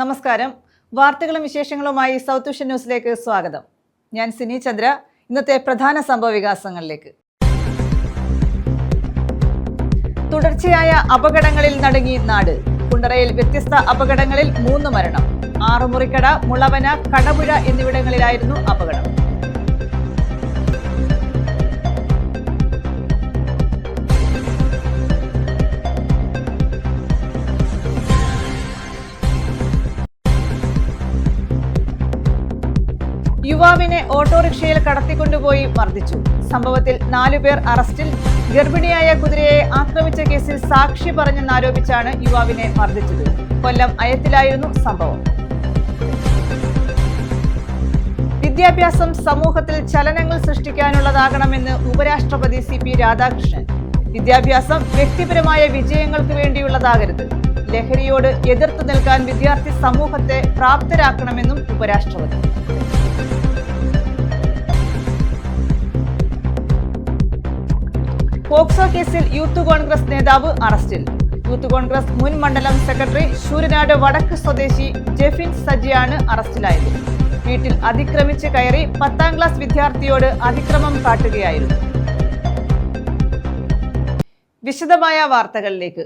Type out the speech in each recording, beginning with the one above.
നമസ്കാരം. വാർത്തകളും വിശേഷങ്ങളുമായി സൗത്ത് വിഷൻ ന്യൂസിലേക്ക് സ്വാഗതം. ഞാൻ സിനി ചന്ദ്ര. ഇന്നത്തെ പ്രധാന സംഭവ വികാസങ്ങളിലേക്ക്. തുടർച്ചയായ അപകടങ്ങളിൽ നടുങ്ങി നാട്. കുണ്ടറയിൽ വ്യത്യസ്ത അപകടങ്ങളിൽ 3 മരണം. ആറുമുറിക്കട, മുളവന, കടപുഴ എന്നിവിടങ്ങളിലായിരുന്നു അപകടം. യുവാവിനെ ഓട്ടോറിക്ഷയിൽ കടത്തിക്കൊണ്ടുപോയി മർദ്ദിച്ചു. സംഭവത്തിൽ 4 പേർ അറസ്റ്റിൽ. ഗർഭിണിയായ കുതിരയെ ആക്രമിച്ച കേസിൽ സാക്ഷി പറഞ്ഞെന്നാരോപിച്ചാണ് യുവാവിനെ മർദ്ദിച്ചത്. കൊല്ലം അയത്തിലായിരുന്നു സംഭവം. വിദ്യാഭ്യാസം സമൂഹത്തിൽ ചലനങ്ങൾ സൃഷ്ടിക്കാനുള്ളതാകണമെന്ന് ഉപരാഷ്ട്രപതി CP രാധാകൃഷ്ണൻ. വിദ്യാഭ്യാസം വ്യക്തിപരമായ വിജയങ്ങൾക്ക് വേണ്ടിയുള്ളതാകരുത്. ലഹരിയോട് എതിർത്തു നിൽക്കാൻ വിദ്യാർത്ഥി സമൂഹത്തെ പ്രാപ്തരാക്കണമെന്നും ഉപരാഷ്ട്രപതി. പോക്സോ കേസിൽ യൂത്ത് കോൺഗ്രസ് നേതാവ് അറസ്റ്റിൽ. യൂത്ത് കോൺഗ്രസ് മുൻ മണ്ഡലം സെക്രട്ടറി ശൂരനാട് വടക്ക് സ്വദേശി ജെഫിൻ സജിയാണ് അറസ്റ്റിലായത്. വീട്ടിൽ അതിക്രമിച്ച് കയറി 10ാം ക്ലാസ് വിദ്യാർത്ഥിയോട് അതിക്രമം കാട്ടുകയായിരുന്നു. വിശദമായ വാർത്തകളിലേക്ക്.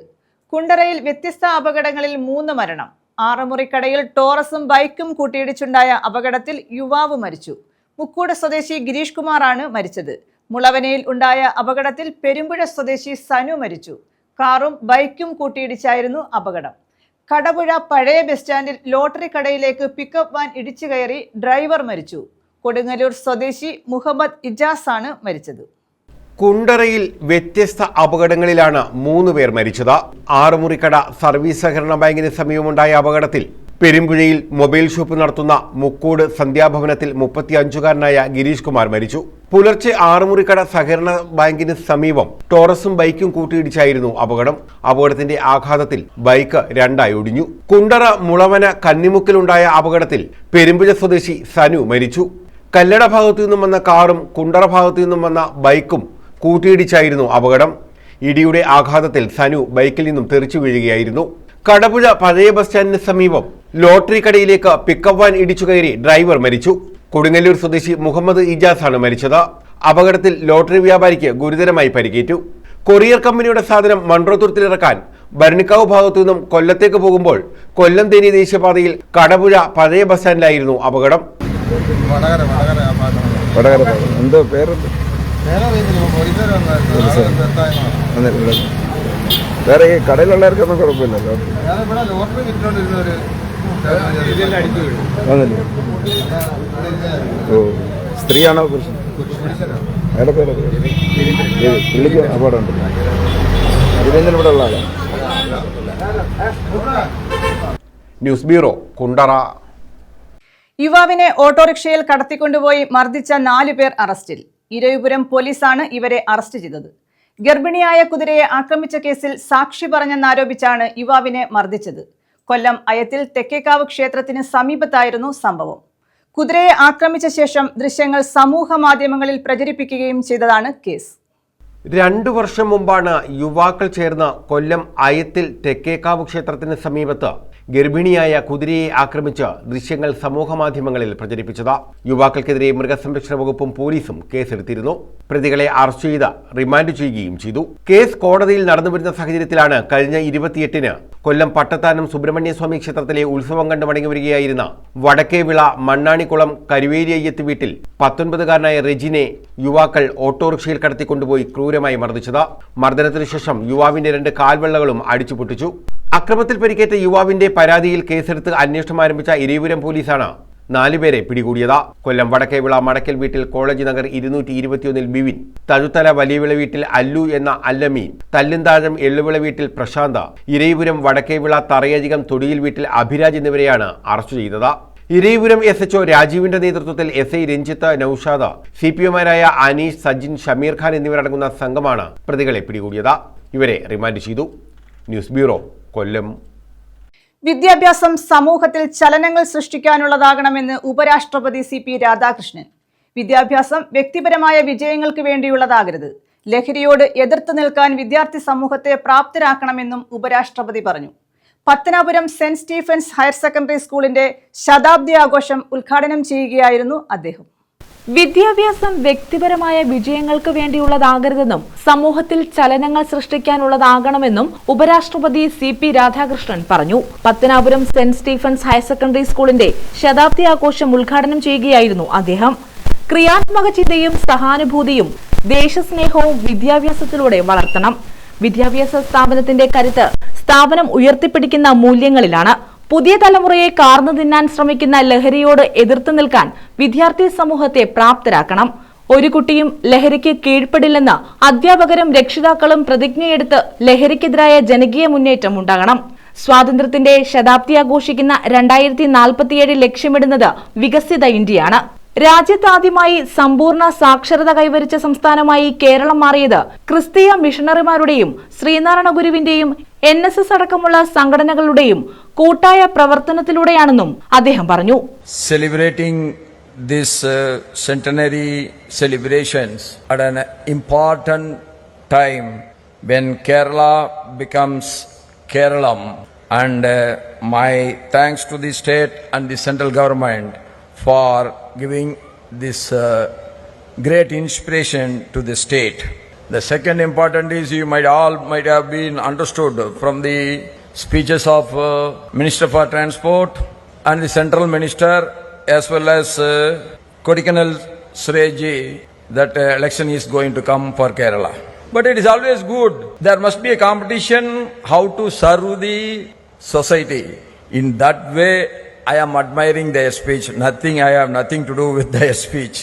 കുണ്ടറയിൽ വ്യത്യസ്ത അപകടങ്ങളിൽ 3 മരണം. ആറുമുറിക്കടയിൽ ടോറസും ബൈക്കും കൂട്ടിയിടിച്ചുണ്ടായ അപകടത്തിൽ യുവാവ് മരിച്ചു. മുക്കൂട് സ്വദേശി ഗിരീഷ് കുമാറാണ് മരിച്ചത്. മുളവനയിൽ ഉണ്ടായ അപകടത്തിൽ പെരുമ്പുഴ സ്വദേശി സനു മരിച്ചു. കാറും ബൈക്കും കൂട്ടിയിടിച്ചായിരുന്നു അപകടം. കടപുഴ പഴയ ബസ് സ്റ്റാൻഡിൽ ലോട്ടറി കടയിലേക്ക് പിക്കപ്പ് വാൻ ഇടിച്ചു കയറി ഡ്രൈവർ മരിച്ചു. കൊടുങ്ങല്ലൂർ സ്വദേശി മുഹമ്മദ് ഇജാസ് ആണ് മരിച്ചത്. കുണ്ടറയിൽ വ്യത്യസ്ത അപകടങ്ങളിലാണ് 3 പേർ മരിച്ചത്. ആറുമുറിക്കട സർവീസ് സഹകരണ ബാങ്കിന് സമീപമുണ്ടായ അപകടത്തിൽ പെരുമ്പുഴയിൽ മൊബൈൽ ഷോപ്പ് നടത്തുന്ന മുക്കൂട് സന്ധ്യാഭവനത്തിൽ 35-കാരനായ ഗിരീഷ് കുമാർ മരിച്ചു. പുലർച്ചെ ആറുമുറിക്കട സഹകരണ ബാങ്കിന് സമീപം ടോറസും ബൈക്കും കൂട്ടിയിടിച്ചായിരുന്നു അപകടം. അപകടത്തിന്റെ ആഘാതത്തിൽ ബൈക്ക് 2ആയി ഒടിഞ്ഞു. കുണ്ടറ മുളവന കന്നിമുക്കിലുണ്ടായ അപകടത്തിൽ പെരുമ്പുഴ സ്വദേശി സനു മരിച്ചു. കല്ലട ഭാഗത്തു നിന്നും വന്ന കാറും കുണ്ടറ ഭാഗത്തു നിന്നും വന്ന ബൈക്കും കൂട്ടിയിടിച്ചായിരുന്നു അപകടം. ഇടിയുടെ ആഘാതത്തിൽ സനു ബൈക്കിൽ നിന്നും തെറിച്ചു വീഴുകയായിരുന്നു. കടപുഴ പഴയ ബസ് സ്റ്റാൻഡിന് സമീപം ലോട്ടറി കടയിലേക്ക് പിക്കപ്പ് വാൻ ഇടിച്ചു കയറി ഡ്രൈവർ മരിച്ചു. കൊടുങ്ങല്ലൂർ സ്വദേശി മുഹമ്മദ് ഇജാസ് ആണ് മരിച്ചത്. അപകടത്തിൽ ലോട്ടറി വ്യാപാരിക്ക് ഗുരുതരമായി പരിക്കേറ്റു. കൊറിയർ കമ്പനിയുടെ സാധനം മൺട്രോത്തുരുത്തിലിറക്കാൻ ഭരണിക്കാവ് ഭാഗത്തു നിന്നും കൊല്ലത്തേക്ക് പോകുമ്പോൾ കൊല്ലം തേനി ദേശീയപാതയിൽ കടപുഴ പഴയ ബസ് സ്റ്റാൻഡിലായിരുന്നു അപകടം. വേറെ ഈ കടയിലുള്ളവർക്കൊന്നും കുഴപ്പമില്ലല്ലോ. ഓ, സ്ത്രീയാണോ പുരുഷൻ? അയാളുടെ പേര് പുള്ളിക്ക് അപകടമുണ്ട്. ഇതിൽ ഇവിടെ ഉള്ള ആളാണ്. News bureau, Kundara. യുവാവിനെ ഓട്ടോറിക്ഷയിൽ കടത്തിക്കൊണ്ടുപോയി മർദ്ദിച്ച 4 പേർ അറസ്റ്റിൽ. ഇരവിപുരം പോലീസാണ് ഇവരെ അറസ്റ്റ് ചെയ്തത്. ഗർഭിണിയായ കുതിരയെ ആക്രമിച്ച കേസിൽ സാക്ഷി പറഞ്ഞെന്നാരോപിച്ചാണ് യുവാവിനെ മർദ്ദിച്ചത്. കൊല്ലം അയത്തിൽ തെക്കേക്കാവ് ക്ഷേത്രത്തിന് സമീപത്തായിരുന്നു സംഭവം. കുതിരയെ ആക്രമിച്ച ശേഷം ദൃശ്യങ്ങൾ സമൂഹ മാധ്യമങ്ങളിൽ പ്രചരിപ്പിക്കുകയും ചെയ്തതാണ് കേസ്. 2 വർഷം മുമ്പാണ് യുവാക്കൾ ചേർന്ന് കൊല്ലം അയത്തിൽ തെക്കേക്കാവ് ക്ഷേത്രത്തിന് സമീപത്ത് ഗർഭിണിയായ കുതിരയെ ആക്രമിച്ച് ദൃശ്യങ്ങൾ സമൂഹമാധ്യമങ്ങളിൽ പ്രചരിപ്പിച്ചത്. യുവാക്കൾക്കെതിരെ മൃഗസംരക്ഷണ വകുപ്പും പോലീസും കേസെടുത്തിരുന്നു. പ്രതികളെ അറസ്റ്റ് ചെയ്ത് റിമാൻഡ് ചെയ്യുകയും ചെയ്തു. കേസ് കോടതിയിൽ നടന്നുവരുന്ന സാഹചര്യത്തിലാണ് കഴിഞ്ഞ 28-ന് കൊല്ലം പട്ടത്താനം സുബ്രഹ്മണ്യസ്വാമി ക്ഷേത്രത്തിലെ ഉത്സവം കണ്ടു മടങ്ങി വരികയായിരുന്ന വടക്കേവിള മണ്ണാണിക്കുളം കരുവേലി അയ്യത്ത് വീട്ടിൽ 19-കാരനായ റെജിനെ യുവാക്കൾ ഓട്ടോറിക്ഷയിൽ കടത്തിക്കൊണ്ടുപോയി ക്രൂരമായി മർദ്ദിച്ചത്. മർദ്ദനത്തിനു ശേഷം യുവാവിന്റെ 2 കാൽവെള്ളകളും അടിച്ചു പൊട്ടിച്ചു. അക്രമത്തിൽ പരിക്കേറ്റ യുവാവിന്റെ പരാതിയിൽ കേസെടുത്ത് അന്വേഷണം ആരംഭിച്ച ഇരവിപുരം പോലീസാണ് 4 പേരെ പിടികൂടിയത്. കൊല്ലം വടക്കേവിള മടക്കൽ വീട്ടിൽ കോളേജ് നഗർ 221 ബിവിൻ, തഴുത്തല വലിയവിള വീട്ടിൽ അല്ലു എന്ന അല്ലമീൻ, തല്ലുംതാഴം എള്ളുവിള വീട്ടിൽ പ്രശാന്ത, ഇരവിപുരം വടക്കേവിള തറയജികം തൊടിയിൽ വീട്ടിൽ അഭിരാജ് എന്നിവരെയാണ് അറസ്റ്റ് ചെയ്തത്. ഇരവിപുരം SHO രാജീവിന്റെ നേതൃത്വത്തിൽ SI രഞ്ജിത്ത്, നൌഷാദ്, CPOമാരായ അനീഷ്, സജിൻ, ഷമീർ ഖാൻ എന്നിവരടങ്ങുന്ന സംഘമാണ് പ്രതികളെ പിടികൂടിയത്. ഇവരെ റിമാൻഡ് ചെയ്തു. ന്യൂസ് ബ്യൂറോ, കൊല്ലം. വിദ്യാഭ്യാസം സമൂഹത്തിൽ ചലനങ്ങൾ സൃഷ്ടിക്കാനുള്ളതാകണമെന്ന് ഉപരാഷ്ട്രപതി CP രാധാകൃഷ്ണൻ. വിദ്യാഭ്യാസം വ്യക്തിപരമായ വിജയങ്ങൾക്ക് വേണ്ടിയുള്ളതാകരുത്. ലഹരിയോട് എതിർത്ത് നിൽക്കാൻ വിദ്യാർത്ഥി സമൂഹത്തെ പ്രാപ്തരാക്കണമെന്നും ഉപരാഷ്ട്രപതി പറഞ്ഞു. Pathanapuram Saint Stephen's higher secondary സ്കൂളിന്റെ ശതാബ്ദി ആഘോഷം ഉദ്ഘാടനം ചെയ്യുകയായിരുന്നു അദ്ദേഹം. വിദ്യാഭ്യാസം വ്യക്തിപരമായ വിജയങ്ങൾക്ക് വേണ്ടിയുള്ളതാകരുതെന്നും സമൂഹത്തിൽ ചലനങ്ങൾ സൃഷ്ടിക്കാനുള്ളതാകണമെന്നും ഉപരാഷ്ട്രപതി CP രാധാകൃഷ്ണൻ പറഞ്ഞു. Pathanapuram Saint Stephen's higher secondary സ്കൂളിന്റെ ശതാബ്ദി ആഘോഷം ഉദ്ഘാടനം ചെയ്യുകയായിരുന്നു അദ്ദേഹം. ക്രിയാത്മക ചിന്തയും സഹാനുഭൂതിയും ദേശസ്നേഹവും വിദ്യാഭ്യാസത്തിലൂടെ വളർത്തണം. വിദ്യാഭ്യാസ സ്ഥാപനത്തിന്റെ കരുത്ത് സ്ഥാപനം ഉയർത്തിപ്പിടിക്കുന്ന മൂല്യങ്ങളിലാണ്. പുതിയ തലമുറയെ കാർന്നു തിന്നാൻ ശ്രമിക്കുന്ന ലഹരിയോട് എതിർത്തു നിൽക്കാൻ വിദ്യാർത്ഥി സമൂഹത്തെ പ്രാപ്തരാക്കണം. ഒരു കുട്ടിയും ലഹരിക്ക് കീഴ്പ്പെടില്ലെന്ന് അധ്യാപകരും രക്ഷിതാക്കളും പ്രതിജ്ഞയെടുത്ത് ലഹരിക്കെതിരായ ജനകീയ മുന്നേറ്റം ഉണ്ടാകണം. സ്വാതന്ത്ര്യത്തിന്റെ ശതാബ്ദി ആഘോഷിക്കുന്ന 2047 ലക്ഷ്യമിടുന്നത് വികസിത ഇന്ത്യയാണ്. രാജ്യത്താദ്യമായി സമ്പൂർണ്ണ സാക്ഷരത കൈവരിച്ച സംസ്ഥാനമായി കേരളം മാറിയത് ക്രിസ്തീയ മിഷണറിമാരുടെയും ശ്രീനാരായണ ഗുരുവിന്റെയും NSS അടക്കമുള്ള സംഘടനകളുടെയും കൂട്ടായ പ്രവർത്തനത്തിലൂടെയാണെന്നും അദ്ദേഹം പറഞ്ഞു. Celebrating this centenary celebrations at an important time when Kerala becomes Keralam, and my thanks to the state and the central government for giving this great inspiration to the state. The second important is you might have been understood from the speeches of Minister for Transport and the Central Minister as well as Kodaikanal Sureji that election is going to come for Kerala. But it is always good. There must be a competition how to serve the society. In that way, I am admiring their speech. I have nothing to do with their speech.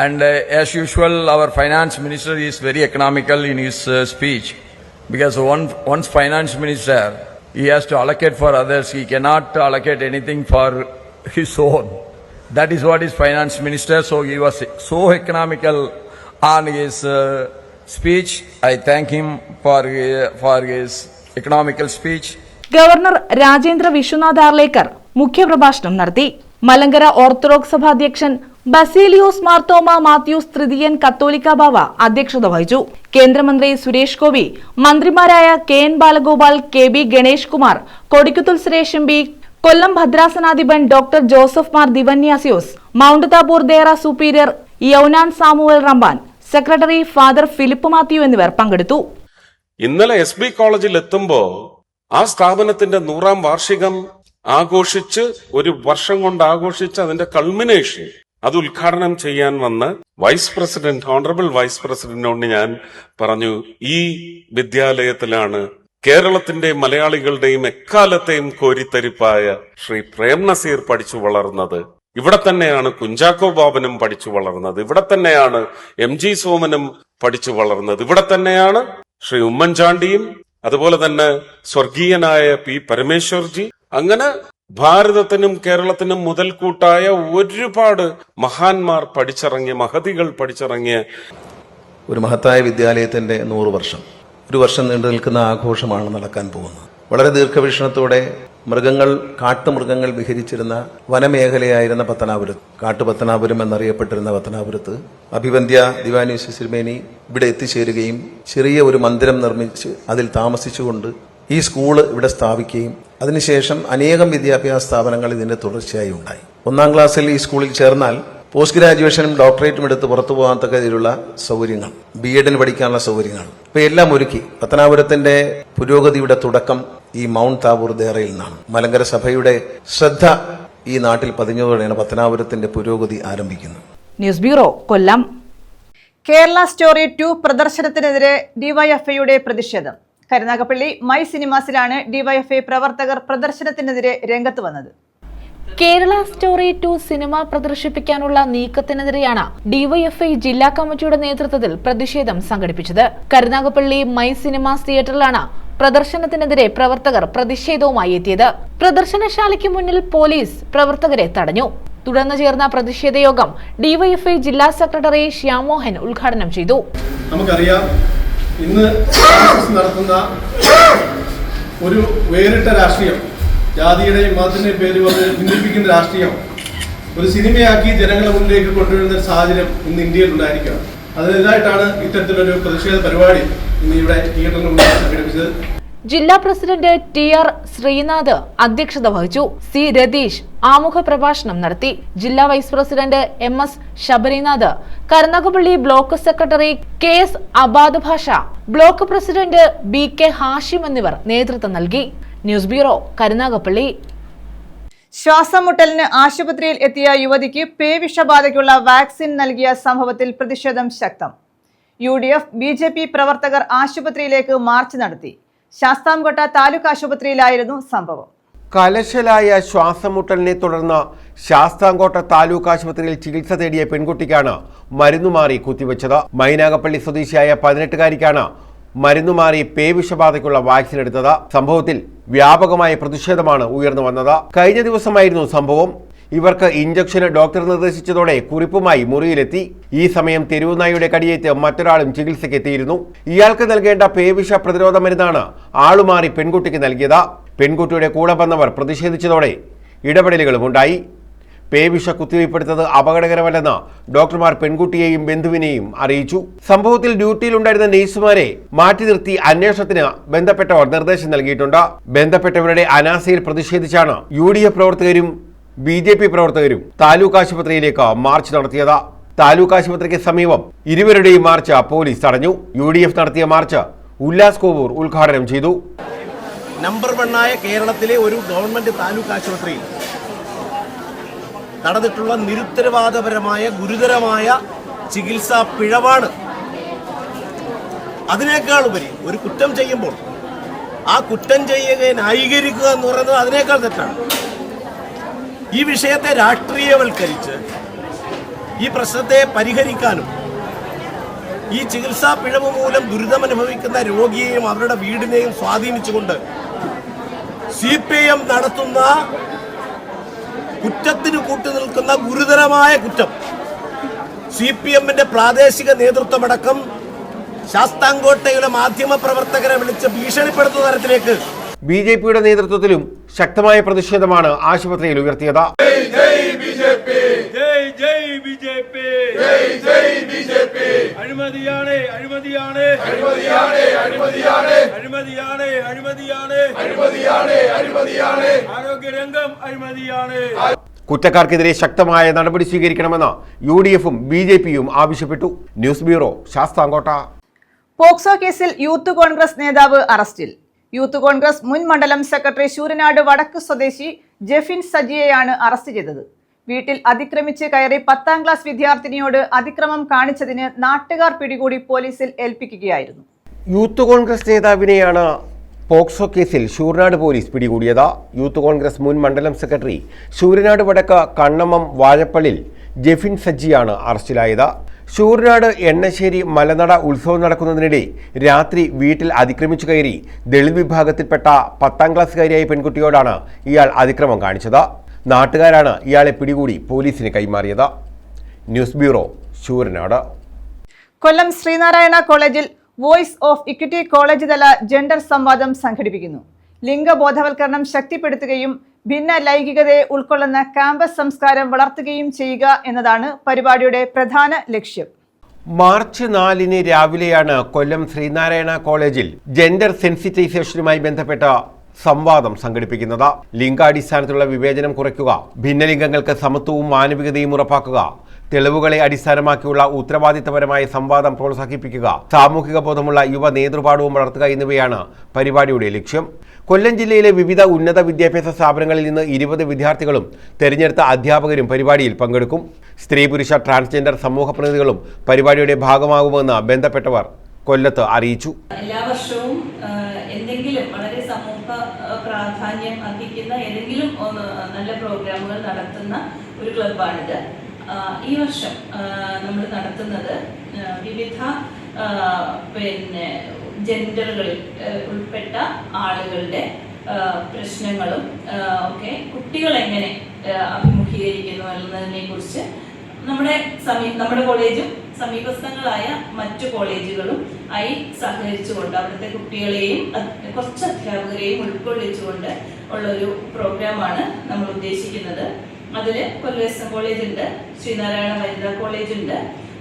And as usual, our finance minister is very economical in his speech. Because once finance minister, he has to allocate for others. He cannot allocate anything for his own. That is what is finance minister. So he was so economical on his speech. I thank him for his economical speech. Governor Rajendra Vishwanath Arlekar മുഖ്യപ്രഭാഷണം നടത്തി. Malankara orthodox സഭ അധ്യക്ഷൻ ബസേലിയോസ് മാർത്തോമ മാത്യൂസ് തൃതീയൻ കത്തോലിക്ക ബാവ അധ്യക്ഷത വഹിച്ചു. കേന്ദ്രമന്ത്രി സുരേഷ് ഗോപി, മന്ത്രിമാരായ KN Balagopal, KB Ganesh Kumar, Kodikunnil Suresh MP, Kollam ഭദ്രാസനാധിപൻ doctor Joseph Mar Dionysius, Mount Tabor Dayara superior Younan Samuel Ramban, secretary father Philip Mathew എന്നിവർ പങ്കെടുത്തു. ഇന്നലെ SB കോളേജിൽ എത്തുമ്പോ ആ സ്ഥാപനത്തിന്റെ 100ാം വാർഷികം ആഘോഷിച്ച് ഒരു വർഷം കൊണ്ട് ആഘോഷിച്ച് അതിന്റെ കൾമിനേഷൻ അത് ഉദ്ഘാടനം ചെയ്യാൻ വന്ന ഓണറബിൾ വൈസ് പ്രസിഡന്റിനോട് ഞാൻ പറഞ്ഞു, ഈ വിദ്യാലയത്തിലാണ് കേരളത്തിന്റെ മലയാളികളുടെയും എക്കാലത്തെയും കോരിത്തരിപ്പായ ശ്രീ പ്രേം നസീർ പഠിച്ചു വളർന്നത്. ഇവിടെ തന്നെയാണ് കുഞ്ചാക്കോ ബോബനും പഠിച്ചു വളർന്നത്. ഇവിടെ തന്നെയാണ് MG സോമനും പഠിച്ചു വളർന്നത്. ഇവിടെ തന്നെയാണ് ശ്രീ ഉമ്മൻചാണ്ടിയും അതുപോലെ തന്നെ സ്വർഗീയനായ P പരമേശ്വർജി. അങ്ങനെ ഭാരതത്തിനും കേരളത്തിനും മുതൽക്കൂട്ടായ ഒരുപാട് മഹാന്മാർ പഠിച്ചിറങ്ങിയ, മഹതികൾ പഠിച്ചിറങ്ങിയ ഒരു മഹത്തായ വിദ്യാലയത്തിന്റെ 100 വർഷം, ഒരു വർഷം നീണ്ടു നിൽക്കുന്ന ആഘോഷമാണ് നടക്കാൻ പോകുന്നത്. വളരെ ദീർഘവീക്ഷണത്തോടെ കാട്ടുമൃഗങ്ങൾ വിഹരിച്ചിരുന്ന വനമേഖലയായിരുന്ന പത്തനാപുരത്ത്, കാട്ടുപത്തനാപുരം എന്നറിയപ്പെട്ടിരുന്ന പത്തനാപുരത്ത് അഭിവന്ദ്യ ദിവാനീസ് തിരുമേനി ഇവിടെ എത്തിച്ചേരുകയും ചെറിയ ഒരു മന്ദിരം നിർമ്മിച്ച് അതിൽ താമസിച്ചുകൊണ്ട് ഈ സ്കൂള് ഇവിടെ സ്ഥാപിക്കുകയും അതിനുശേഷം അനേകം വിദ്യാഭ്യാസ സ്ഥാപനങ്ങൾ ഇതിന്റെ തുടർച്ചയായി ഉണ്ടായി. 1ാം ക്ലാസ്സിൽ ഈ സ്കൂളിൽ ചേർന്നാൽ പോസ്റ്റ് ഗ്രാജുവേഷനും ഡോക്ടറേറ്റും എടുത്ത് പുറത്തു പോകാൻ തക്ക രീതിയിലുള്ള സൗകര്യങ്ങൾ, BEd പഠിക്കാനുള്ള സൗകര്യങ്ങൾ എല്ലാം ഒരുക്കി. പത്തനാപുരത്തിന്റെ പുരോഗതിയുടെ തുടക്കം ഈ മൗണ്ട് താബോർ ദേറയിൽ നിന്നാണ്. മലങ്കര സഭയുടെ ശ്രദ്ധ ഈ നാട്ടിൽ പതിഞ്ഞതോടെയാണ് പത്തനാപുരത്തിന്റെ പുരോഗതി ആരംഭിക്കുന്നത്. ന്യൂസ് ബ്യൂറോ, കൊല്ലം. കേരള സ്റ്റോറി 2 പ്രദർശനത്തിനെതിരെ ഡിവൈഎഫ്ഐയുടെ പ്രതിഷേധം. കരുനാഗപ്പള്ളി മൈ സിനിമാസിലാണ് ഡിവൈഎഫ്ഐ പ്രവർത്തകർ പ്രദർശനത്തിനെതിരെ രംഗത്ത് വന്നത്. കേരള സ്റ്റോറി 2 സിനിമ പ്രദർശിപ്പിക്കാനുള്ള നീക്കത്തിനെതിരെയാണ് ഡിവൈഎഫ്ഐ ജില്ലാ കമ്മിറ്റിയുടെ നേതൃത്വത്തിൽ പ്രതിഷേധം സംഘടിപ്പിച്ചത്. കരുനാഗപ്പള്ളി മൈ സിനിമാസ് തിയേറ്ററിലാണ് പ്രദർശനത്തിനെതിരെ പ്രവർത്തകർ പ്രതിഷേധവുമായി എത്തിയത്. പ്രദർശനശാലയ്ക്ക് മുന്നിൽ പോലീസ് പ്രവർത്തകരെ തടഞ്ഞു. തുടർന്ന് ചേർന്ന പ്രതിഷേധ യോഗം ഡിവൈഎഫ്ഐ ജില്ലാ സെക്രട്ടറി ശ്യാമോഹൻ ഉദ്ഘാടനം ചെയ്തു. നമുക്കറിയാം, ഇന്ന് നടത്തുന്ന ഒരു വേറിട്ട രാഷ്ട്രീയം, ജാതിയുടെയും മതത്തിന്റെയും പേര് പറഞ്ഞ് ഭിന്നിപ്പിക്കുന്ന രാഷ്ട്രീയം ഒരു സിനിമയാക്കി ജനങ്ങളുടെ മുന്നിലേക്ക് കൊണ്ടുവരുന്ന ഒരു സാഹചര്യം ഇന്ന് ഇന്ത്യയിൽ ഉണ്ടായിരിക്കുകയാണ്. അതിനെതിരായിട്ടാണ് ഇത്തരത്തിലൊരു പ്രതിഷേധ പരിപാടി ഇന്ന് ഇവിടെ തിയേറ്ററിന് മുന്നിൽ സംഘടിപ്പിച്ചത്. ജില്ലാ പ്രസിഡന്റ് TR ശ്രീനാഥ് അധ്യക്ഷത വഹിച്ചു. C രതീഷ് ആമുഖ പ്രഭാഷണം നടത്തി. ജില്ലാ vice president MS Sabarinath, Karunagappally block secretary KS Abad Basha, block president BK Hashim എന്നിവർ നേതൃത്വം നൽകി. News bureau, Karunagappally. ശ്വാസം മുട്ടലിന് ആശുപത്രിയിൽ എത്തിയ യുവതിക്ക് പേവിഷബാധയ്ക്കുള്ള വാക്സിൻ നൽകിയ സംഭവത്തിൽ പ്രതിഷേധം ശക്തം. UDF BJP പ്രവർത്തകർ ആശുപത്രിയിലേക്ക് മാർച്ച് നടത്തി. ശാസ്താംകോട്ട താലൂക്ക് ആശുപത്രിയിലായിരുന്നു സംഭവം. കലശലായ ശ്വാസമുട്ടലിനെ തുടർന്ന് ശാസ്താംകോട്ട താലൂക്ക് ആശുപത്രിയിൽ ചികിത്സ തേടിയ പെൺകുട്ടിക്കാണ് മരുന്നുമാറി കുത്തിവെച്ചത്. മൈനാഗപ്പള്ളി സ്വദേശിയായ 18-കാരിക്കാണ് മരുന്നുമാറി പേവിഷബാധയ്ക്കുള്ള വാക്സിൻ എടുത്തത്. സംഭവത്തിൽ വ്യാപകമായ പ്രതിഷേധമാണ് ഉയർന്നു വന്നത്. കഴിഞ്ഞ ദിവസമായിരുന്നു സംഭവം. ഇവർക്ക് ഇഞ്ചക്ഷന് ഡോക്ടർ നിർദ്ദേശിച്ചതോടെ കുറിപ്പുമായി മുറിയിലെത്തി. ഈ സമയം തെരുവുനായുടെ കടിയേറ്റ് മറ്റൊരാളും ചികിത്സയ്ക്ക് എത്തിയിരുന്നു. ഇയാൾക്ക് നൽകേണ്ട പേവിഷ പ്രതിരോധ മരുന്നാണ് ആളുമാറി പെൺകുട്ടിക്ക് നൽകിയത്. പെൺകുട്ടിയുടെ കൂടെ വന്നവർ പ്രതിഷേധിച്ചതോടെ ഇടപെടലുകളും ഉണ്ടായി. പേവിഷ കുത്തിവയ്പ്പെടുത്തത് അപകടകരമല്ലെന്ന് ഡോക്ടർമാർ പെൺകുട്ടിയെയും ബന്ധുവിനെയും അറിയിച്ചു. സംഭവത്തിൽ ഡ്യൂട്ടിയിലുണ്ടായിരുന്ന നഴ്സുമാരെ മാറ്റി നിർത്തി അന്വേഷണത്തിന് ബന്ധപ്പെട്ടവർ നിർദ്ദേശം നൽകിയിട്ടുണ്ട്. ബന്ധപ്പെട്ടവരുടെ അനാസ്ഥയിൽ പ്രതിഷേധിച്ചാണ് UDF പ്രവർത്തകരും BJP പ്രവർത്തകരും താലൂക്ക് ആശുപത്രിയിലേക്ക് മാർച്ച് നടത്തിയത്. താലൂക്ക് ആശുപത്രിക്ക് സമീപം ഇരുവരുടെയും മാർച്ച് പോലീസ് തടഞ്ഞു. UDF നടത്തിയ മാർച്ച് ഉല്ലാസ് കോവൂർ ഉദ്ഘാടനം ചെയ്തു. നമ്പർ 1 കേരളത്തിലെ ഒരു ഗവൺമെന്റ് താലൂക്ക് ആശുപത്രിയിൽ നടന്നിട്ടുള്ള നിരുത്തരവാദപരമായ ഗുരുതരമായ ചികിത്സാ പിഴവാണ്. അതിനേക്കാൾ ഉപരി ഒരു കുറ്റം ചെയ്യുമ്പോൾ ആ കുറ്റം ചെയ്യുകയെ ന്യായീകരിക്കുക എന്ന് പറയുന്നത് അതിനേക്കാൾ തെറ്റാണ്. ഈ വിഷയത്തെ രാഷ്ട്രീയവൽക്കരിച്ച് ഈ പ്രശ്നത്തെ പരിഹരിക്കാനും ഈ ചികിത്സാ പിഴവ് മൂലം ദുരിതമനുഭവിക്കുന്ന രോഗിയെയും അവരുടെ വീടിനെയും സ്വാധീനിച്ചുകൊണ്ട് CPM നടത്തുന്ന കുറ്റത്തിന് കൂട്ടുനിൽക്കുന്ന ഗുരുതരമായ കുറ്റം CPM-ന്റെ പ്രാദേശിക നേതൃത്വമടക്കം ശാസ്താംകോട്ടയിലെ മാധ്യമ പ്രവർത്തകരെ വിളിച്ച് ഭീഷണിപ്പെടുത്തുന്ന തരത്തിലേക്ക് BJP-യുടെ നേതൃത്വത്തിലും ശക്തമായ പ്രതിഷേധമാണ് ആശുപത്രിയിൽ ഉയർത്തിയത്. കുറ്റക്കാർക്കെതിരെ ശക്തമായ നടപടി സ്വീകരിക്കണമെന്ന് UDF-ഉം BJP-യും ആവശ്യപ്പെട്ടു. News bureau, Sasthamkotta. പോക്സോ കേസിൽ യൂത്ത് കോൺഗ്രസ് നേതാവ് അറസ്റ്റിൽ. യൂത്ത് കോൺഗ്രസ് മുൻ മണ്ഡലം സെക്രട്ടറി ശൂരനാട് വടക്ക് സ്വദേശി ജെഫിൻ സജിയെയാണ് അറസ്റ്റ് ചെയ്തത്. വീട്ടിൽ അതിക്രമിച്ച് കയറി 10ാം ക്ലാസ് വിദ്യാർത്ഥിനിയോട് അതിക്രമം കാണിച്ചതിന് നാട്ടുകാർ പിടികൂടി പോലീസിൽ ഏൽപ്പിക്കുകയായിരുന്നു. യൂത്ത് കോൺഗ്രസ് നേതാവിനെയാണ് പോക്സോ കേസിൽ ശൂരനാട് പോലീസ് പിടികൂടിയത്. യൂത്ത് കോൺഗ്രസ് മുൻ മണ്ഡലം സെക്രട്ടറി ശൂരനാട് വടക്ക് കണ്ണമ്മം വാഴപ്പള്ളിൽ ജെഫിൻ സജിയാണ് അറസ്റ്റിലായത്. ശൂരനാട് എണ്ണശ്ശേരി മലനട ഉത്സവം നടക്കുന്നതിനിടെ രാത്രി വീട്ടിൽ അതിക്രമിച്ചു കയറി ദളിത് വിഭാഗത്തിൽപ്പെട്ട 10ാം ക്ലാസ്സുകാരിയായ പെൺകുട്ടിയോടാണ് ഇയാൾ അതിക്രമം കാണിച്ചത്. നാട്ടുകാരാണ് ഇയാളെ പിടികൂടി പോലീസിന് കൈമാറിയത്. News bureau, Sooranad. കൊല്ലം ശ്രീനാരായണ കോളേജിൽ വോയിസ് ഓഫ് ഇക്വിറ്റി കോളേജ് തല ജെൻഡർ സംവാദം സംഘടിപ്പിക്കുന്നു. ലിംഗബോധവൽക്കരണം ശക്തിപ്പെടുത്തുകയും ഭിന്ന ലൈംഗികതയെ ഉൾക്കൊള്ളുന്ന ക്യാമ്പസ് സംസ്കാരം വളർത്തുകയും ചെയ്യുക എന്നതാണ് പരിപാടിയുടെ പ്രധാന ലക്ഷ്യം. മാർച്ച് 4-ന് രാവിലെയാണ് കൊല്ലം ശ്രീനാരായണ കോളേജിൽ ജെൻഡർ സെൻസിറ്റൈസേഷനുമായി ബന്ധപ്പെട്ട സംവാദം സംഘടിപ്പിക്കുന്നത്. ലിംഗാടിസ്ഥാനത്തിലുള്ള വിവേചനം കുറയ്ക്കുക, ഭിന്നലിംഗങ്ങൾക്ക് സമത്വവും മാനവികതയും ഉറപ്പാക്കുക, തെളിവുകളെ അടിസ്ഥാനമാക്കിയുള്ള ഉത്തരവാദിത്തപരമായ സംവാദം പ്രോത്സാഹിപ്പിക്കുക, സാമൂഹിക ബോധമുള്ള യുവ നേതൃപാഠവും വളർത്തുക എന്നിവയാണ് പരിപാടിയുടെ ലക്ഷ്യം. കൊല്ലം ജില്ലയിലെ വിവിധ ഉന്നത വിദ്യാഭ്യാസ സ്ഥാപനങ്ങളിൽ നിന്ന് 20 വിദ്യാർത്ഥികളും തെരഞ്ഞെടുത്ത അധ്യാപകരും പരിപാടിയിൽ പങ്കെടുക്കും. സ്ത്രീ പുരുഷ ട്രാൻസ്ജെൻഡർ സമൂഹ പ്രതിനിധികളും പരിപാടിയുടെ ഭാഗമാകുമെന്ന് ബന്ധപ്പെട്ടവർ കൊല്ലത്ത് അറിയിച്ചു. എല്ലാ വർഷവും എന്തെങ്കിലും വളരെ സമൂഹ പ്രാധാന്യം അർഹിക്കുന്ന ഏതെങ്കിലും നല്ല പ്രോഗ്രാമുകൾ നടത്തുന്ന ഒരു ക്ലബ്ബാണിത്. ഈ വർഷം നമ്മൾ നടത്തുന്നത് വിവിധ ജെൻഡറുകളിൽ ഉൾപ്പെട്ട ആളുകളുടെ പ്രശ്നങ്ങളും ഒക്കെ കുട്ടികൾ എങ്ങനെ അഭിമുഖീകരിക്കുന്നു എന്നതിനെ കുറിച്ച് നമ്മുടെ കോളേജും സമീപസ്ഥങ്ങളായ മറ്റു കോളേജുകളും ആയി സഹകരിച്ചുകൊണ്ട് അവിടുത്തെ കുട്ടികളെയും കുറച്ച് അധ്യാപകരെയും ഉൾക്കൊള്ളിച്ചുകൊണ്ട് ഉള്ളൊരു പ്രോഗ്രാമാണ് നമ്മൾ ഉദ്ദേശിക്കുന്നത്. അതിൽ കൊല്ലം SM കോളേജ് ഉണ്ട്, ശ്രീനാരായണ വനിതാ കോളേജ് ഉണ്ട്,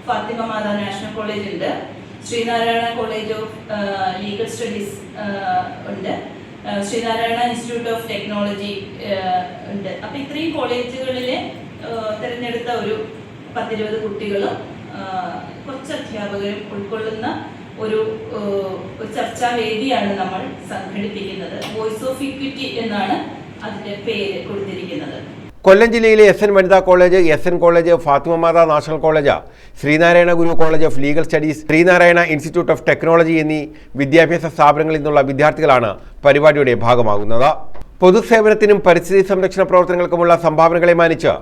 ഫാത്തിമ മാതാ നാഷണൽ കോളേജ് ഉണ്ട്, Sreenarayana college of legal studies ഉണ്ട്, ശ്രീനാരായണ ഇൻസ്റ്റിറ്റ്യൂട്ട് ഓഫ് ടെക്നോളജി ഉണ്ട്. അപ്പം ഇത്രയും കോളേജുകളിലെ തിരഞ്ഞെടുത്ത ഒരു 10-20 കുട്ടികളും കുറച്ച് അധ്യാപകരും ഉൾക്കൊള്ളുന്ന ഒരു ചർച്ചാ വേദിയാണ് നമ്മൾ സംഘടിപ്പിക്കുന്നത്. വോയിസ് ഓഫ് ഇക്വിറ്റി എന്നാണ് അതിന്റെ പേര് കൊടുത്തിരിക്കുന്നത്. കൊല്ലം ജില്ലയിലെ SN Vanitha college, SN college, Fathima Matha national college, Sreenarayana Guru college of legal studies, Sreenarayana institute of technology എന്നീ വിദ്യാഭ്യാസ സ്ഥാപനങ്ങളിൽ നിന്നുള്ള വിദ്യാർത്ഥികളാണ് പരിപാടിയുടെ ഭാഗമാകുന്നത്. പൊതുസേവനത്തിനും പരിസ്ഥിതി സംരക്ഷണ പ്രവർത്തനങ്ങൾക്കുമുള്ള സംഭാവനകളെ മാനിച്ച്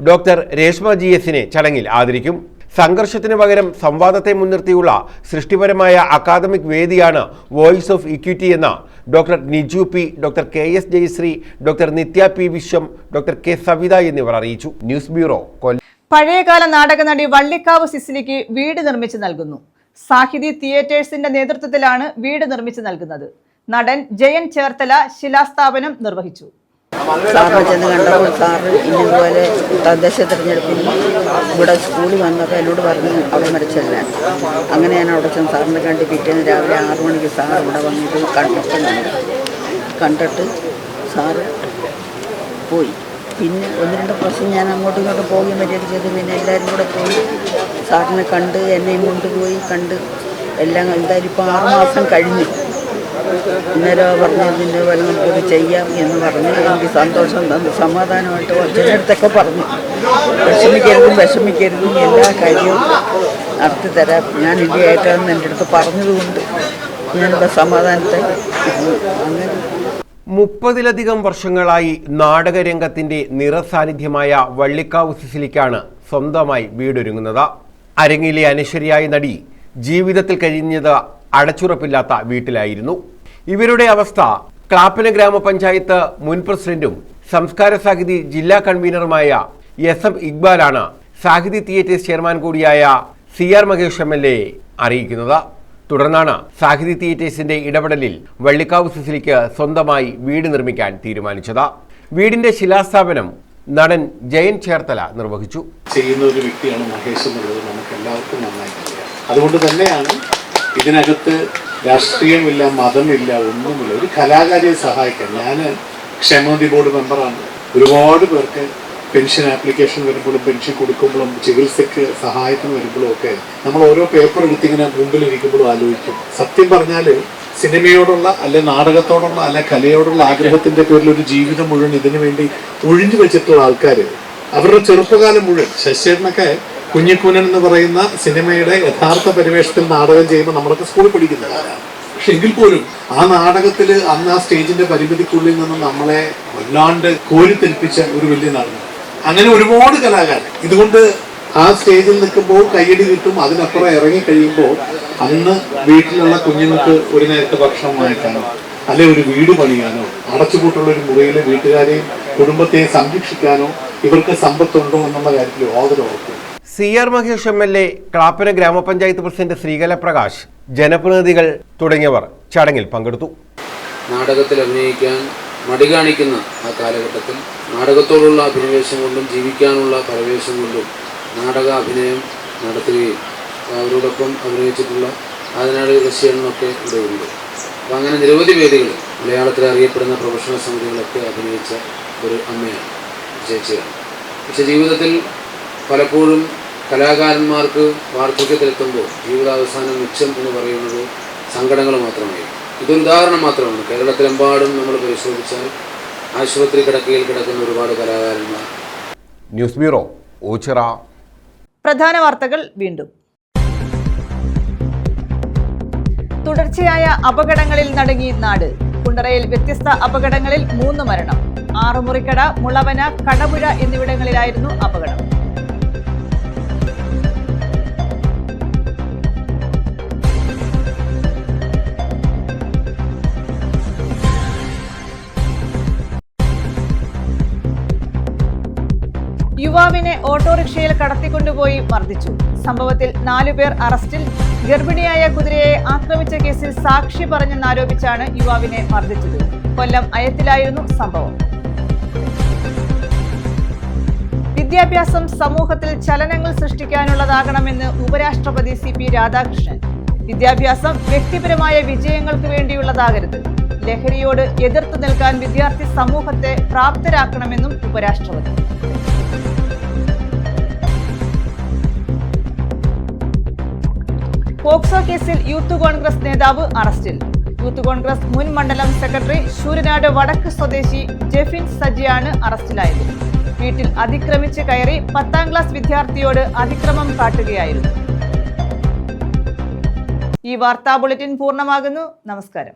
ഡോക്ടർ രേഷ്മ GS ചടങ്ങിൽ ആദരിക്കും. സംഘർഷത്തിന് പകരം സംവാദത്തെ മുൻനിർത്തിയുള്ള സൃഷ്ടിപരമായ അക്കാദമിക് വേദിയാണ് വോയിസ് ഓഫ് ഇക്വിറ്റി എന്ന doctor Niju P, doctor KS Jayasree, doctor Nithya P Viswam, doctor K Savitha എന്നിവർ അറിയിച്ചു. News bureau, Kollam. പഴയകാല നാടക നടി വള്ളിക്കാവ് സിസിലിക്ക് വീട് നിർമ്മിച്ചു നൽകുന്നു. സാഹിതി തിയേറ്റേഴ്സിന്റെ നേതൃത്വത്തിലാണ് വീട് നിർമ്മിച്ചു നൽകുന്നത്. നടൻ ജയൻ ചേർത്തല ശിലാസ്ഥാപനം നിർവഹിച്ചു. സാറിനെ ചെന്ന് കണ്ടപ്പോൾ സാറ് ഇന്നതുപോലെ തദ്ദേശ തിരഞ്ഞെടുപ്പിന് ഇവിടെ സ്കൂളിൽ വന്നപ്പോൾ എന്നോട് പറഞ്ഞു അവിടെ മരിച്ചല്ല. അങ്ങനെ ഞാൻ അവിടെ ചെന്ന് സാറിനെ കണ്ട് പിറ്റേന്ന് രാവിലെ 6 മണിക്ക് സാർ ഇവിടെ വന്നിട്ട് കണ്ടിട്ട് സാറ് പോയി. പിന്നെ 1-2 പ്രാവശ്യം ഞാൻ അങ്ങോട്ടും ഇങ്ങോട്ടും പോവുകയും പറ്റിയൊക്കെ ചെയ്ത് പിന്നെ എല്ലാവരും കൂടെ പോയി സാറിനെ കണ്ട് എന്നെയും കൊണ്ടുപോയി കണ്ട് എല്ലാം. എന്തായാലും ഇപ്പോൾ 6 മാസം കഴിഞ്ഞു. ഇന്നേരം പറഞ്ഞതിൻ്റെ പോലെ നമുക്കിത് ചെയ്യാം എന്ന് പറഞ്ഞ് എനിക്ക് സന്തോഷം തന്നു. സമാധാനമായിട്ട് ഒച്ചനടുത്തൊക്കെ പറഞ്ഞു വിഷമിക്കരുതും എല്ലാ കാര്യവും നടത്തി തരാം, ഞാൻ ഇല്ലായിട്ടാണെന്ന് എൻ്റെ അടുത്ത് പറഞ്ഞതുകൊണ്ട് ഞാനിവിടെ സമാധാനത്തെ അങ്ങനെ. 30-ലധികം വർഷങ്ങളായി നാടകരംഗത്തിന്റെ നിറസാന്നിധ്യമായ വള്ളിക്കാവ് സിസിലിക്കാണ് സ്വന്തമായി വീടൊരുങ്ങുന്നത്. അരങ്ങിലെ അനശ്വരിയായ നടി ജീവിതത്തിൽ കഴിഞ്ഞത് അടച്ചുറപ്പില്ലാത്ത വീട്ടിലായിരുന്നു. ഇവരുടെ അവസ്ഥ ക്ലാപ്പന ഗ്രാമപഞ്ചായത്ത് മുൻ പ്രസിഡന്റും സംസ്കാര സാഹിതി ജില്ലാ കൺവീനറുമായ SM ഇക്ബാലാണ് സാഹിതി തിയേറ്റേഴ്സ് ചെയർമാൻ കൂടിയായ CR മഹേഷ് MLA അറിയിക്കുന്നത്. തുടർന്നാണ് സാഹിതി തിയേറ്റേഴ്സിന്റെ ഇടപെടലിൽ വള്ളിക്കാവ് സിസിലിക്ക് സ്വന്തമായി വീട് നിർമ്മിക്കാൻ തീരുമാനിച്ചത്. വീടിന്റെ ശിലാസ്ഥാപനം നടൻ ജയൻ ചേർത്തല നിർവഹിച്ചു. ചെയ്യുന്ന ഒരു വ്യക്തിയാണ് മഹേഷ് എന്നുള്ളത് നമുക്ക് എല്ലാവർക്കും നന്നായിട്ടില്ല. അതുകൊണ്ട് തന്നെയാണ് ഇതിനകത്ത് രാഷ്ട്രീയമില്ല, മതമില്ല, ഒന്നുമില്ല. ഒരു കലാകാരിയെ സഹായിക്കാൻ ഞാൻ ക്ഷേമനിധി ബോർഡ് മെമ്പറാണ്. ഒരുപാട് പേർക്ക് പെൻഷൻ ആപ്ലിക്കേഷൻ വരുമ്പോഴും പെൻഷൻ കൊടുക്കുമ്പോഴും ചികിത്സയ്ക്ക് സഹായത്തിന് വരുമ്പോഴും ഒക്കെ നമ്മൾ ഓരോ പേപ്പർ എടുത്തിങ്ങനെ മുമ്പിലിരിക്കുമ്പോഴും ആലോചിക്കും. സത്യം പറഞ്ഞാൽ സിനിമയോടുള്ള അല്ലെ നാടകത്തോടുള്ള അല്ലെ കലയോടുള്ള ആഗ്രഹത്തിന്റെ പേരിൽ ഒരു ജീവിതം മുഴുവൻ ഇതിനു വേണ്ടി ഒഴിഞ്ഞു വെച്ചിട്ടുള്ള ആൾക്കാർ അവരുടെ ചെറുപ്പകാലം മുഴുവൻ ശശിയേട്ടനൊക്കെ കുഞ്ഞിക്കൂനൻ എന്ന് പറയുന്ന സിനിമയുടെ യഥാർത്ഥ പരിവേഷത്തിൽ നാടകം ചെയ്യുമ്പോൾ നമ്മളൊക്കെ സ്കൂളിൽ പഠിക്കുന്ന കാലമാണ്. പക്ഷെ എങ്കിൽ പോലും ആ നാടകത്തിൽ അന്ന് ആ സ്റ്റേജിന്റെ പരിമിതിക്കുള്ളിൽ നിന്ന് നമ്മളെ വല്ലാണ്ട് കോരിത്തെൽപ്പിച്ച ഒരു വലിയ നടൻ. അങ്ങനെ ഒരുപാട് കലാകാരൻ ഇതുകൊണ്ട് ആ സ്റ്റേജിൽ നിൽക്കുമ്പോൾ കയ്യടി കിട്ടും. അതിനപ്പുറം ഇറങ്ങി കഴിയുമ്പോൾ അന്ന് വീട്ടിലുള്ള കുഞ്ഞുങ്ങൾക്ക് ഒരു നേരത്തെ ഭക്ഷണം വാങ്ങിക്കാനോ അല്ലെ ഒരു വീട് പണിയാനോ അടച്ചുപൂട്ടുള്ള ഒരു മുറിയിലെ വീട്ടുകാരെയും കുടുംബത്തെയും സംരക്ഷിക്കാനോ ഇവർക്ക് സമ്പത്തുണ്ടോ എന്നുള്ള കാര്യത്തിൽ യാതൊരു ഉറപ്പില്ല. CR മഹേഷ് MLA, ക്ലാപ്പന ഗ്രാമപഞ്ചായത്ത് പ്രസിഡന്റ് ശ്രീകല പ്രകാശ്, ജനപ്രതിനിധികൾ തുടങ്ങിയവർ ചടങ്ങിൽ പങ്കെടുത്തു. നാടകത്തിൽ അഭിനയിക്കാൻ മടി കാണിക്കുന്ന ആ കാലഘട്ടത്തിൽ നാടകത്തോടുള്ള അഭിനിവേശം കൊണ്ടും ജീവിക്കാനുള്ള പരവേശം കൊണ്ടും നാടക അഭിനയം നടത്തുകയും അവരോടൊപ്പം അഭിനയിച്ചിട്ടുള്ള ആദിനാട് റഷ്യനൊക്കെ ഇവിടെയുണ്ട്. അപ്പോൾ അങ്ങനെ നിരവധി വേദികൾ മലയാളത്തിൽ അറിയപ്പെടുന്ന പ്രൊഫഷണൽ സമിതികളൊക്കെ അഭിനയിച്ച ഒരു അമ്മയാണ്, ചേച്ചിയാണ്. പക്ഷെ ജീവിതത്തിൽ പലപ്പോഴും കലാകാരന്മാർക്ക് വാർദ്ധക്യത്തിലെത്തുമ്പോൾ ജീവിതാവസാനം മിച്ചം എന്ന് പറയുന്നത് സങ്കടങ്ങൾ മാത്രമായി. ഇതൊരു ഉദാഹരണം മാത്രമാണ്. കേരളത്തിലെമ്പാടും നമ്മൾ പരിശോധിച്ചാൽ ആശുപത്രി കിടക്കയിൽ കിടക്കുന്ന ഒരുപാട് കലാകാരന്മാർ. News bureau, Ochira. പ്രധാന വാർത്തകൾ വീണ്ടും. തുടർച്ചയായ അപകടങ്ങളിൽ നടുങ്ങി നാട്. കുണ്ടറയിൽ വ്യത്യസ്ത അപകടങ്ങളിൽ 3 മരണം. ആറുമുറിക്കട, മുളവന, കടപുഴ എന്നിവിടങ്ങളിലായിരുന്നു അപകടം. യുവാവിനെ ഓട്ടോറിക്ഷയിൽ കടത്തിക്കൊണ്ടുപോയി മർദ്ദിച്ചു. സംഭവത്തിൽ 4 പേർ അറസ്റ്റിൽ. ഗർഭിണിയായ കുതിരയെ ആക്രമിച്ച കേസിൽ സാക്ഷി പറഞ്ഞെന്നാരോപിച്ചാണ് യുവാവിനെ മർദ്ദിച്ചത്. കൊല്ലം അയത്തിലായിരുന്നു സംഭവം. വിദ്യാഭ്യാസം സമൂഹത്തിൽ ചലനങ്ങൾ സൃഷ്ടിക്കാനുള്ളതാകണമെന്ന് ഉപരാഷ്ട്രപതി CP രാധാകൃഷ്ണൻ. വിദ്യാഭ്യാസം വ്യക്തിപരമായ വിജയങ്ങൾക്ക് വേണ്ടിയുള്ളതാകരുത്. ലഹരിയോട് എതിർത്ത് നിൽക്കാൻ വിദ്യാർത്ഥി സമൂഹത്തെ പ്രാപ്തരാക്കണമെന്നും ഉപരാഷ്ട്രപതി. പോക്സോ കേസിൽ യൂത്ത് കോൺഗ്രസ് നേതാവ് അറസ്റ്റിൽ. യൂത്ത് കോൺഗ്രസ് മുൻ മണ്ഡലം സെക്രട്ടറി ശൂരനാട് വടക്ക് സ്വദേശി ജെഫിൻ സജിയാണ് അറസ്റ്റിലായത്. വീട്ടിൽ അതിക്രമിച്ച് കയറി 10ാം ക്ലാസ് വിദ്യാർത്ഥിയോട് അതിക്രമം കാട്ടുകയായിരുന്നു. ഈ വാർത്താ ബുള്ളറ്റിൻ പൂർണ്ണമാകുന്നു. നമസ്കാരം.